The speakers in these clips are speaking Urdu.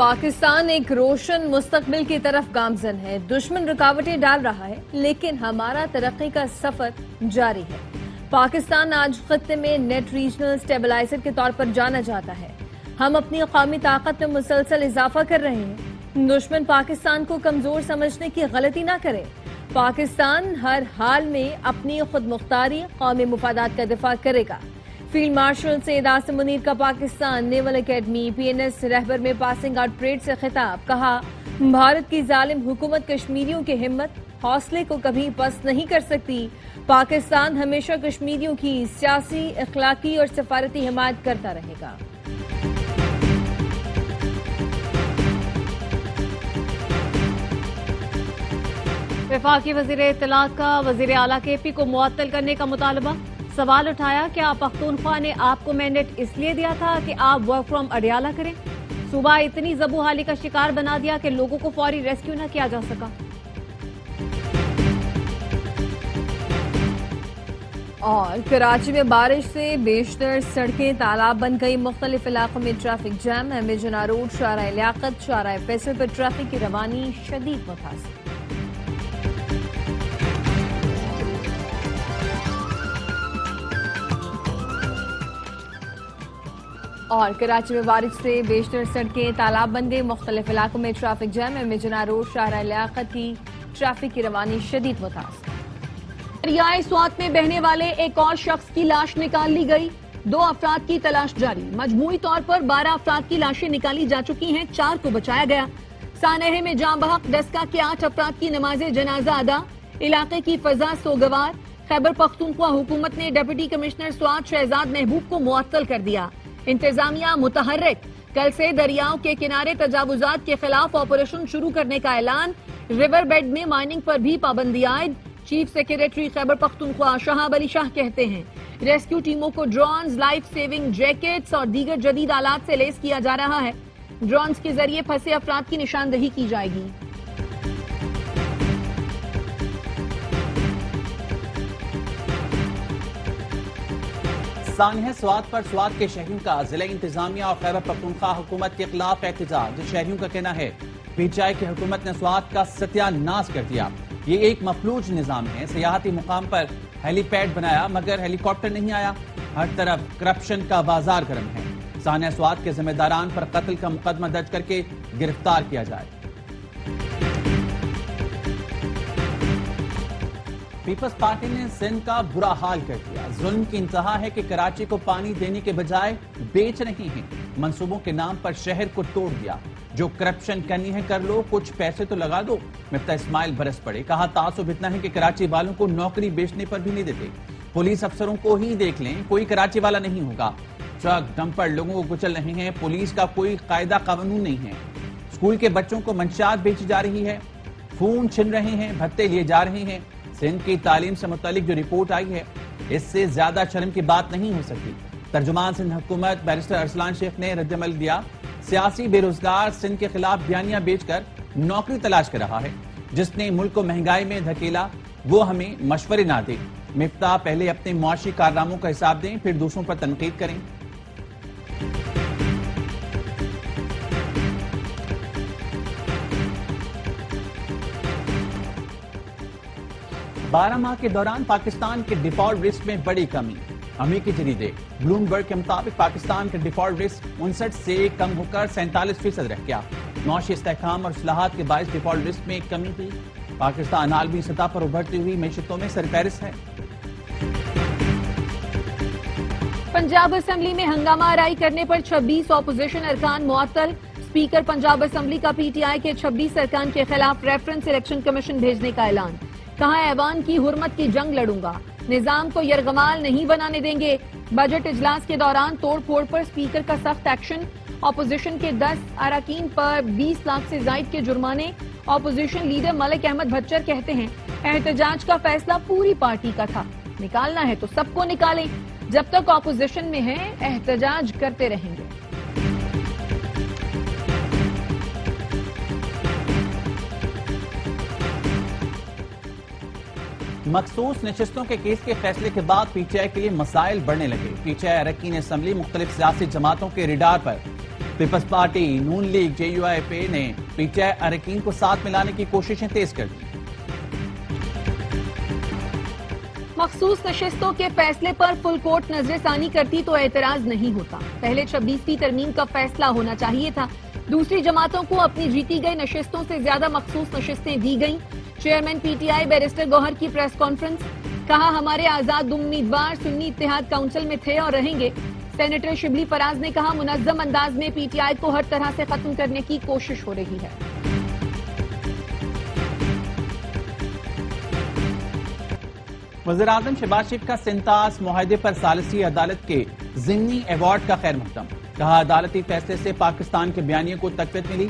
پاکستان ایک روشن مستقبل کی طرف گامزن ہے. دشمن رکاوٹیں ڈال رہا ہے لیکن ہمارا ترقی کا سفر جاری ہے. پاکستان آج خطے میں نیٹ ریجنل سٹیبلائزر کے طور پر جانا جاتا ہے. ہم اپنی قومی طاقت میں مسلسل اضافہ کر رہے ہیں. دشمن پاکستان کو کمزور سمجھنے کی غلطی نہ کرے. پاکستان ہر حال میں اپنی خود مختاری قومی مفادات کا دفاع کرے گا. فیلڈ مارشل سید عاصم منیر کا پاکستان نیول اکیڈمی PNS رہبر میں پاسنگ آؤٹ پریڈ سے خطاب. کہا بھارت کی ظالم حکومت کشمیریوں کی ہمت حوصلے کو کبھی پست نہیں کر سکتی. پاکستان ہمیشہ کشمیریوں کی سیاسی اخلاقی اور سفارتی حمایت کرتا رہے گا. وفاقی وزیر اطلاعات کا وزیر اعلیٰ KP کو معطل کرنے کا مطالبہ. سوال اٹھایا کیا پختونخوا نے آپ کو مینڈیٹ اس لیے دیا تھا کہ آپ ورک فرام اڈیالہ کریں؟ صوبہ اتنی زبو حالی کا شکار بنا دیا کہ لوگوں کو فوری ریسکیو نہ کیا جا سکا. اور کراچی میں بارش سے بیشتر سڑکیں تالاب بن گئی. مختلف علاقوں میں ٹریفک جام. جناح روڈ شارع لیاقت شارع فیصل پر ٹریفک کی روانی شدید متاثر. اور کراچی میں بارش سے بیشتر سڑکیں تالاب بن گئی. مختلف علاقوں میں ٹریفک جام. جناح روڈ شارع لیاقت کی ٹریفک کی روانی شدید متاثر. دریائے سوات میں بہنے والے ایک اور شخص کی لاش نکال لی گئی. 2 افراد کی تلاش جاری. مجموعی طور پر 12 افراد کی لاشیں نکالی جا چکی ہیں. 4 کو بچایا گیا. سانحے میں جاں بحق ڈسکا کے 8 افراد کی نماز جنازہ ادا. علاقے کی فضا سوگوار. خیبر پختونخوا حکومت نے ڈپٹی کمشنر سوات شہزاد محبوب کو معطل کر دیا. انتظامیہ متحرک. کل سے دریاؤں کے کنارے تجاوزات کے خلاف آپریشن شروع کرنے کا اعلان. ریور بیڈ میں مائننگ پر بھی پابندی عائد. چیف سیکریٹری خیبر پختونخوا شہاب علی شاہ کہتے ہیں ریسکیو ٹیموں کو ڈرونز لائف سیونگ جیکٹس اور دیگر جدید آلات سے لیس کیا جا رہا ہے. ڈرونز کے ذریعے پھنسے افراد کی نشاندہی کی جائے گی. سانحہ سوات پر سوات کے شہریوں کا ضلع انتظامیہ اور خیبر پختونخوا حکومت کے خلاف احتجاج. شہریوں کا کہنا ہے PTI کی حکومت نے سوات کا ستیہ ناش کر دیا. یہ ایک مفلوج نظام ہے. سیاحتی مقام پر ہیلی پیڈ بنایا مگر ہیلی کاپٹر نہیں آیا. ہر طرف کرپشن کا بازار گرم ہے. سانحہ سوات کے ذمہ داران پر قتل کا مقدمہ درج کر کے گرفتار کیا جائے. پیپلز پارٹی نے سندھ کا برا حال کر دیا. ظلم کی انتہا ہے کہ کراچی کو پانی دینے کے بجائے بیچ رہی ہیں. منصوبوں کے نام پر شہر کو توڑ دیا. جو کرپشن کرنی ہے کر لو, کچھ پیسے تو لگا دو. مفتاح اسماعیل برس پڑے. کہا تعصب اتنا ہے کہ کراچی والوں کو نوکری بیچنے پر بھی نہیں دیتے. پولیس افسروں کو ہی دیکھ لیں, کوئی کراچی والا نہیں ہوگا. ٹرک ڈمپر لوگوں کو کچل رہے ہیں. پولیس کا کوئی قاعدہ قانون نہیں ہے. اسکول کے بچوں کو منشیات بیچی جا رہی ہے. فون چھن رہے ہیں, بھتے لیے جا رہے ہیں. سندھ کی تعلیم سے متعلق جو رپورٹ آئی ہے اس سے زیادہ شرم کی بات نہیں ہو سکتی. ترجمان سندھ حکومت بیرسٹر ارسلان شیخ نے رد عمل دیا. سیاسی بے روزگار سندھ کے خلاف بیانیہ بیچ کر نوکری تلاش کر رہا ہے. جس نے ملک کو مہنگائی میں دھکیلا وہ ہمیں مشورے نہ دے. مفتاح پہلے اپنے معاشی کارناموں کا حساب دیں پھر دوسروں پر تنقید کریں. 12 ماہ کے دوران پاکستان کے ڈیفالٹ رسک میں بڑی کمی. امریکی جریدے بلومبرگ کے مطابق پاکستان کے ڈیفالٹ رسک 59 سے کم ہو کر 47% رہ گیا. معاشی استحکام اور اصلاحات کے باعث ڈیفالٹ رسک میں کمی ہوئی. پاکستان عالمی سطح پر ابھرتی ہوئی معیشتوں میں سرفہرست ہے. پنجاب اسمبلی میں ہنگامہ آرائی کرنے پر 26 اپوزیشن ارکان معطل. اسپیکر پنجاب اسمبلی کا PTI کے 26 ارکان کے خلاف ریفرنس الیکشن کمیشن بھیجنے کا اعلان. کہا ایوان کی حرمت کی جنگ لڑوں گا. نظام کو یرغمال نہیں بنانے دیں گے. بجٹ اجلاس کے دوران توڑ پھوڑ پر اسپیکر کا سخت ایکشن. اپوزیشن کے 10 اراکین پر 20 لاکھ سے زائد کے جرمانے. اپوزیشن لیڈر ملک احمد بھچر کہتے ہیں احتجاج کا فیصلہ پوری پارٹی کا تھا. نکالنا ہے تو سب کو نکالیں. جب تک اپوزیشن میں ہیں احتجاج کرتے رہیں گے. مخصوص نشستوں کے کیس کے فیصلے کے بعد PTI کے لیے مسائل بڑھنے لگے. PTI اراکین اسمبلی مختلف سیاسی جماعتوں کے ریڈار پر پیپلز پارٹی، نون لیگ، JUIF نے PTI اراکین کو ساتھ ملانے کی کوششیں تیز کر دی۔ مخصوص نشستوں کے فیصلے پر فل کورٹ نظر ثانی کرتی تو اعتراض نہیں ہوتا۔ پہلے 26ویں ترمیم کا فیصلہ ہونا چاہیے تھا۔ دوسری جماعتوں کو اپنی جیتی گئی نشستوں سے زیادہ مخصوص نشستیں دی گئیں۔ چیئرمین PTI بیرسٹر گوہر کی پریس کانفرنس، کہا ہمارے آزاد امیدوار سنی اتحاد کونسل میں تھے اور رہیں گے۔ سینیٹر شبلی فراز نے کہا منظم انداز میں PTI کو ہر طرح سے ختم کرنے کی کوشش ہو رہی ہے۔ وزیراعظم شہباز شریف کا سنتاس معاہدے پر ثالثی عدالت کے ضمنی ایوارڈ کا خیر مقدم، کہا عدالتی فیصلے سے پاکستان کے بیانیے کو تقویت ملی۔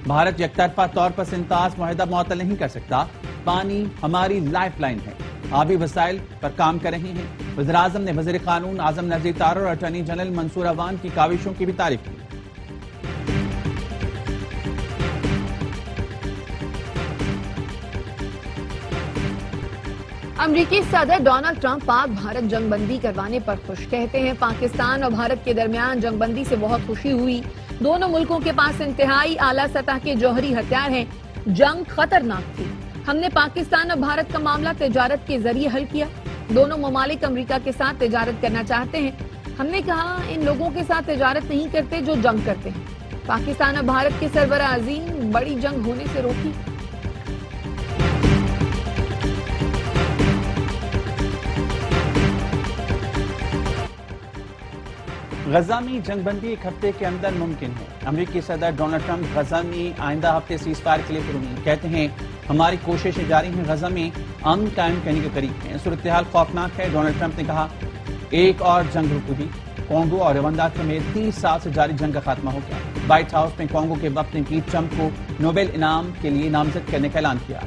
بھارت یک طرفہ طور پر سنتاس معاہدہ معطل نہیں کر سکتا، پانی ہماری لائف لائن ہے، آبی وسائل پر کام کر رہے ہیں۔ وزیراعظم نے وزیر قانون اعظم نذیر تارڑ اور اٹارنی جنرل منصور عوان کی کاوشوں کی بھی تعریف کی۔ امریکی صدر ڈونلڈ ٹرمپ پاک بھارت جنگ بندی کروانے پر خوش، کہتے ہیں پاکستان اور بھارت کے درمیان جنگ بندی سے بہت خوشی ہوئی۔ دونوں ملکوں کے پاس انتہائی اعلیٰ سطح کے جوہری ہتھیار ہیں، جنگ خطرناک تھی، ہم نے پاکستان اور بھارت کا معاملہ تجارت کے ذریعے حل کیا۔ دونوں ممالک امریکہ کے ساتھ تجارت کرنا چاہتے ہیں، ہم نے کہا ان لوگوں کے ساتھ تجارت نہیں کرتے جو جنگ کرتے ہیں۔ پاکستان اور بھارت کے سربراہ عظیم بڑی جنگ ہونے سے روکی۔ غزہ میں جنگ بندی ایک ہفتے کے اندر ممکن ہے۔ امریکی صدر ڈونلڈ ٹرمپ غزہ میں آئندہ ہفتے سیز فائر کے لیے پرامید، کہتے ہیں ہماری کوششیں جاری ہیں، غزہ میں امن قائم کرنے کے قریب ہیں، صورتحال خوفناک ہے۔ ڈونلڈ ٹرمپ نے کہا ایک اور جنگ رک گئی، کانگو اور روانڈا سمیت 30 سال سے جاری جنگ کا خاتمہ ہو گیا۔ وائٹ ہاؤس میں کانگو کے وفد نے بھی ٹرمپ کو نوبل انعام کے لیے نامزد کرنے کا اعلان کیا۔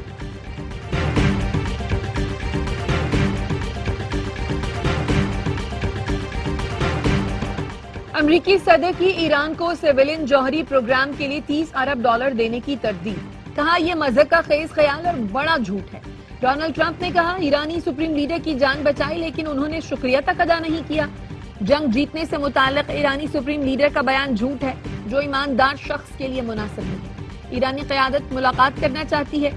امریکی صدر کی ایران کو سیویلین جوہری پروگرام کے لیے $30 ارب دینے کی تردید، کہا یہ مذہقہ خیز خیال اور بڑا جھوٹ ہے۔ ڈونلڈ ٹرمپ نے کہا ایرانی سپریم لیڈر کی جان بچائی لیکن انہوں نے شکریہ تک ادا نہیں کیا۔ جنگ جیتنے سے متعلق ایرانی سپریم لیڈر کا بیان جھوٹ ہے جو ایماندار شخص کے لیے مناسب نہیں۔ ایرانی قیادت ملاقات کرنا چاہتی ہے۔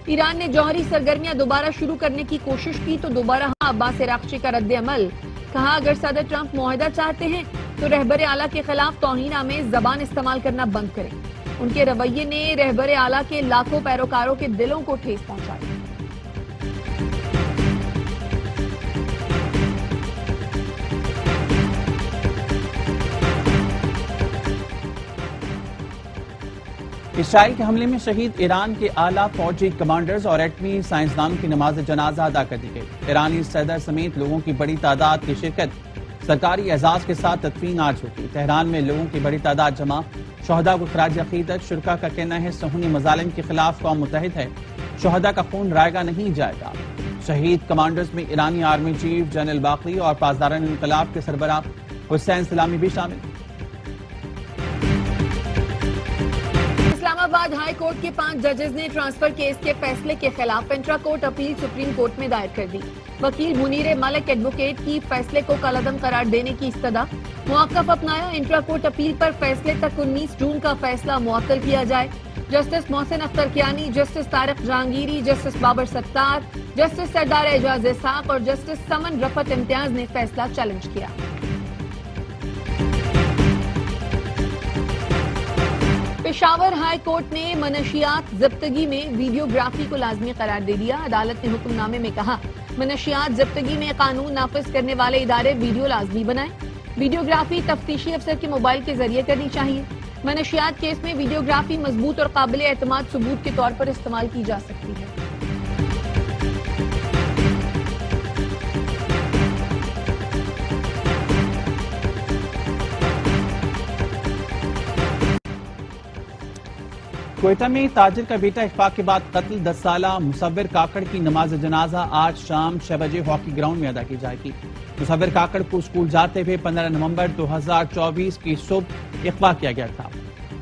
ایران نے جوہری سرگرمیاں دوبارہ شروع کرنے کی کوشش کی تو دوبارہ عباس عراقچی کا رد عمل، کہا اگر صدر ٹرمپ معاہدہ چاہتے ہیں تو رہبر اعلیٰ کے خلاف توہین آمیز زبان استعمال کرنا بند کریں۔ ان کے رویے نے رہبر اعلیٰ کے لاکھوں پیروکاروں کے دلوں کو ٹھیس پہنچائی۔ اسرائیل کے حملے میں شہید ایران کے اعلیٰ فوجی کمانڈرز اور ایٹمی سائنسدانوں کی نماز جنازہ ادا کر دی گئی۔ ایرانی صدر سمیت لوگوں کی بڑی تعداد کی شرکت سرکاری اعزاز کے ساتھ تدفین آج ہوگی۔ تہران میں لوگوں کی بڑی تعداد جمع، شہداء کو خراج عقیدت۔ شرکاء کا کہنا ہے صہیونی مظالم کے خلاف قوم متحد ہے، شہداء کا خون رائے گا نہیں جائے گا۔ شہید کمانڈرز میں ایرانی آرمی چیف جنرل باقری اور پاسداران انقلاب کے سربراہ حسین سلامی بھی شامل۔ اسلام آباد ہائی کورٹ کے 5 ججز نے ٹرانسفر کیس کے فیصلے کے خلاف intra court appeal supreme court میں دائر کر دی۔ وکیل منیر ملک ایڈوکیٹ کی فیصلے کو کالعدم قرار دینے کی استدعا، موقف اپنایا انٹرا کورٹ اپیل پر فیصلے تک 19 جون کا فیصلہ معطل کیا جائے۔ Justice Mohsin Akhtar Kayani, justice Tariq Jahangiri, justice Babar ستار، جسٹس سردار اعجاز اسحاق اور جسٹس سمن رفعت امتیاز نے فیصلہ چیلنج کیا۔ پشاور ہائی کورٹ نے منشیات ضبطگی میں ویڈیوگرافی کو لازمی قرار دے دیا۔ عدالت نے حکم نامے میں کہا منشیات ضبطگی میں قانون نافذ کرنے والے ادارے ویڈیو لازمی بنائیں۔ ویڈیوگرافی تفتیشی افسر کے موبائل کے ذریعے کرنی چاہیے۔ منشیات کیس میں ویڈیوگرافی مضبوط اور قابل اعتماد ثبوت کے طور پر استعمال کی جا سکتی ہے۔ کوئٹہ میں تاجر کا بیٹا اغوا کے بعد قتل، 10 سالہ مصور کاکڑ کی نماز جنازہ آج شام 6 بجے ہاکی گراؤنڈ میں ادا کی جائے گی۔ مصور کاکڑ کو اسکول جاتے ہوئے 15 نومبر 2024 کی صبح اغوا کیا گیا تھا۔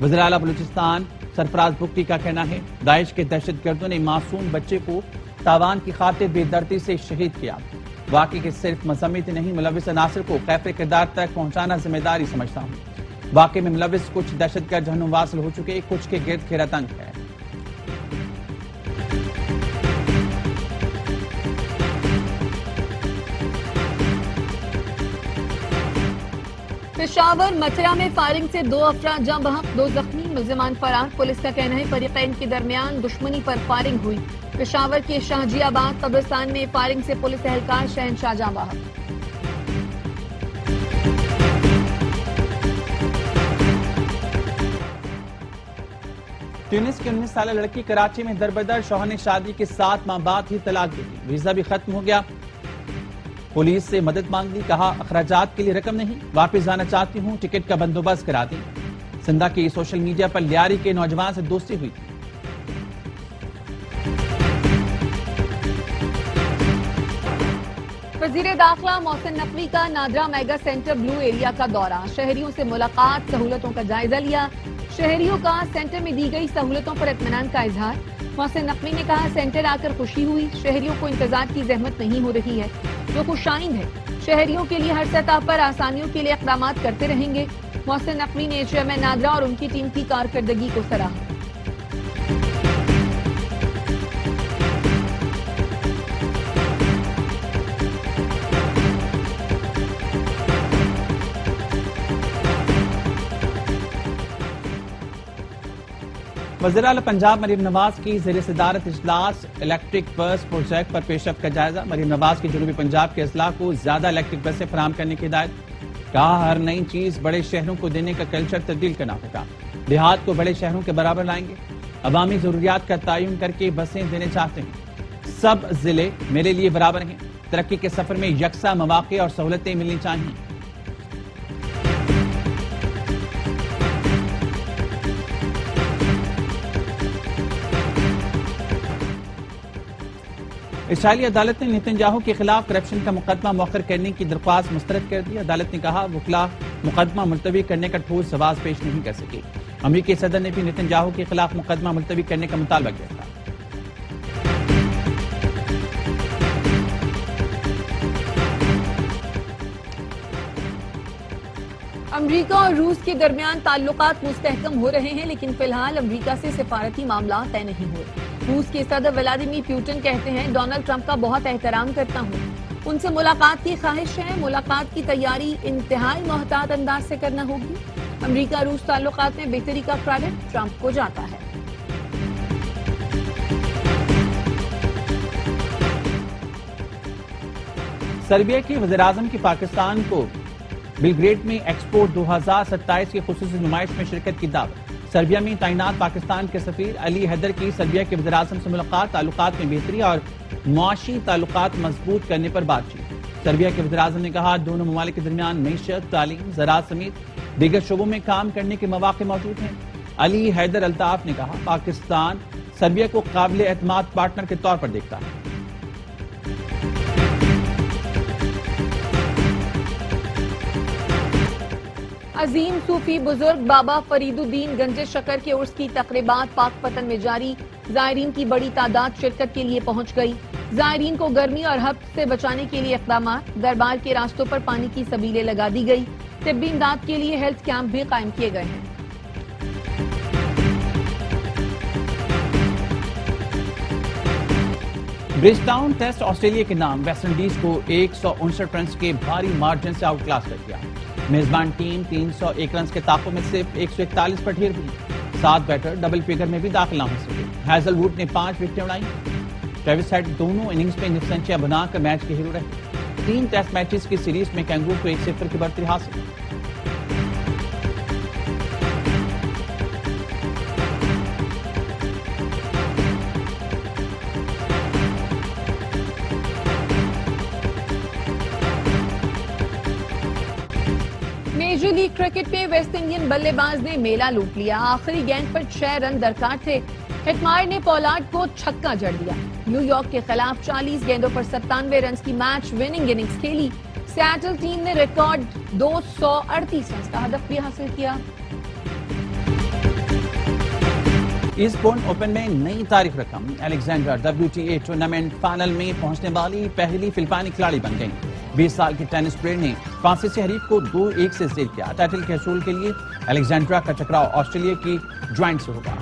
وزیر اعلیٰ بلوچستان سرفراز بگٹی کا کہنا ہے داعش کے دہشت گردوں نے معصوم بچے کو تاوان کی خاطر بے دردی سے شہید کیا۔ واقعے کے صرف مذمت نہیں، ملوث عناصر کو خیفر کردار تک پہنچانا ذمہ داری سمجھتا ہوں۔ واقعے میں ملوث کچھ دہشت گرد جہنم واصل ہو چکے، کچھ کے گرد گھیرا تنگ ہے۔ پشاور متھرا میں فائرنگ سے 2 افراد جاں بحق، 2 زخمی، ملزمان فرار۔ پولیس کا کہنا ہے فریقین کے درمیان دشمنی پر فائرنگ ہوئی۔ پشاور کے شاہجی آباد قبرستان میں فائرنگ سے پولیس اہلکار شہنشاہ جاں بحق۔ تیونس کی 19 سالہ لڑکی کراچی میں دربدر، شوہر نے شادی کے 7 ماہ بعد ہی طلاق دے دی، ویزا بھی ختم ہو گیا۔ پولیس سے مدد مانگ لی، کہا اخراجات کے لیے رقم نہیں، واپس جانا چاہتی ہوں، ٹکٹ کا بندوبست کرا دی۔ سندھا کی سوشل میڈیا پر لیاری کے نوجوان سے دوستی ہوئی تھی۔ وزیر داخلہ محسن نقوی کا نادرا میگا سینٹر بلو ایریا کا دورہ، شہریوں سے ملاقات، سہولتوں کا جائزہ لیا۔ شہریوں کا سینٹر میں دی گئی سہولتوں پر اطمینان کا اظہار۔ محسن نقوی نے کہا سینٹر آ کر خوشی ہوئی، شہریوں کو انتظار کی زحمت نہیں ہو رہی ہے، جو خوش آئند ہے۔ شہریوں کے لیے ہر سطح پر آسانیوں کے لیے اقدامات کرتے رہیں گے۔ محسن نقوی نے چیئرمین نادرا اور ان کی ٹیم کی کارکردگی کو سراہا۔ وزیر اعلیٰ پنجاب مریم نواز کی زیر صدارت اجلاس، الیکٹرک بس پروجیکٹ پر پیش رفت کا جائزہ۔ مریم نواز کی جنوبی پنجاب کے اضلاع کو زیادہ الیکٹرک بسیں فراہم کرنے کی ہدایت، کہا ہر نئی چیز بڑے شہروں کو دینے کا کلچر تبدیل کرنا ہوگا، دیہات کو بڑے شہروں کے برابر لائیں گے، عوامی ضروریات کا تعین کر کے بسیں دینے چاہتے ہیں، سب ضلع میرے لیے برابر ہیں، ترقی کے سفر میں یکساں مواقع اور سہولتیں ملنی چاہیے۔ اسرائیلی عدالت نے نتنیاہو کے خلاف کرپشن کا مقدمہ مؤخر کرنے کی درخواست مسترد کر دی۔ عدالت نے کہا وکلا مقدمہ ملتوی کرنے کا ٹھوس جواز پیش نہیں کر سکے۔ امریکی صدر نے بھی نتنیاہو کے خلاف مقدمہ ملتوی کرنے کا مطالبہ کیا تھا۔ امریکہ اور روس کے درمیان تعلقات مستحکم ہو رہے ہیں، لیکن فی الحال امریکہ سے سفارتی معاملات طے نہیں ہوئے۔ روس کے صدر ولادیمیر پوٹن کہتے ہیں ڈونلڈ ٹرمپ کا بہت احترام کرتا ہوں، ان سے ملاقات کی خواہش ہے، ملاقات کی تیاری انتہائی محتاط انداز سے کرنا ہوگی۔ امریکہ روس تعلقات میں بہتری کا کریڈٹ ٹرمپ کو جاتا ہے۔ سربیا کی وزیراعظم کی پاکستان کو بلگریڈ میں ایکسپو 2027 کی خصوصی نمائش میں شرکت کی دعوت۔ سربیا میں تعینات پاکستان کے سفیر علی حیدر کی سربیا کے وزیراعظم سے ملاقات، تعلقات میں بہتری اور معاشی تعلقات مضبوط کرنے پر بات چیت۔ سربیا کے وزیراعظم نے کہا دونوں ممالک کے درمیان معیشت، تعلیم، زراعت سمیت دیگر شعبوں میں کام کرنے کے مواقع موجود ہیں۔ علی حیدر الطاف نے کہا پاکستان سربیا کو قابل اعتماد پارٹنر کے طور پر دیکھتا ہے۔ عظیم صوفی بزرگ بابا فرید الدین گنج شکر کے عرس کی تقریبات پاک پتن میں جاری، زائرین کی بڑی تعداد شرکت کے لیے پہنچ گئی۔ زائرین کو گرمی اور ہبس سے بچانے کے لیے اقدامات، دربار کے راستوں پر پانی کی سبیلیں لگا دی گئی، طبی امداد کے لیے ہیلتھ کیمپ بھی قائم کیے گئے ہیں۔ برج ٹاؤن ٹیسٹ آسٹریلیا کے نام، ویسٹ انڈیز کو 159 رنز کے بھاری مارجن سے آؤٹ کلاس کر دیا۔ میزبان ٹیم 301 رنز کے تعاقب میں صرف 141 پر ڈھیر ہوئی، 7 بیٹر ڈبل فگر میں بھی داخل نہ ہو سکے۔ ہیزل ووڈ نے 5 وکٹیں اڑائیں، ٹریوس ہیڈ دونوں اننگز میں نصف سنچریاں بنا کر میچ کے ہیرو رہے۔ 3 ٹیسٹ میچز کی سیریز میں کینگرو کو 1-0 کی برتری حاصل۔ میجر لیگ کرکٹ میں ویسٹ انڈین بلے باز نے میلہ لوٹ لیا، آخری گیند پر 6 رن درکار تھے، ہٹمائر نے پولارڈ کو چھکا جڑ دیا۔ نیو یارک کے خلاف 40 گیندوں پر 97 رنز کی میچ وننگ اننگز کھیلی، سیاٹل ٹیم نے ریکارڈ 238 رنز کا ہدف بھی حاصل کیا۔ ایسٹ بورن اوپن میں نئی تاریخ رقم، الیگزینڈر WTA ٹورنامنٹ فائنل میں پہنچنے والی پہلی فلپائنی کھلاڑی بن گئی۔ 20 سال کی ٹینس پلیئر نے فرانسیسی حریف کو 2-1 سے زیر کیا. ٹائٹل کے حصول کے لیے الیگزینڈرا کا ٹکراؤ آسٹریلیا کی جوائنٹ سے ہوگا.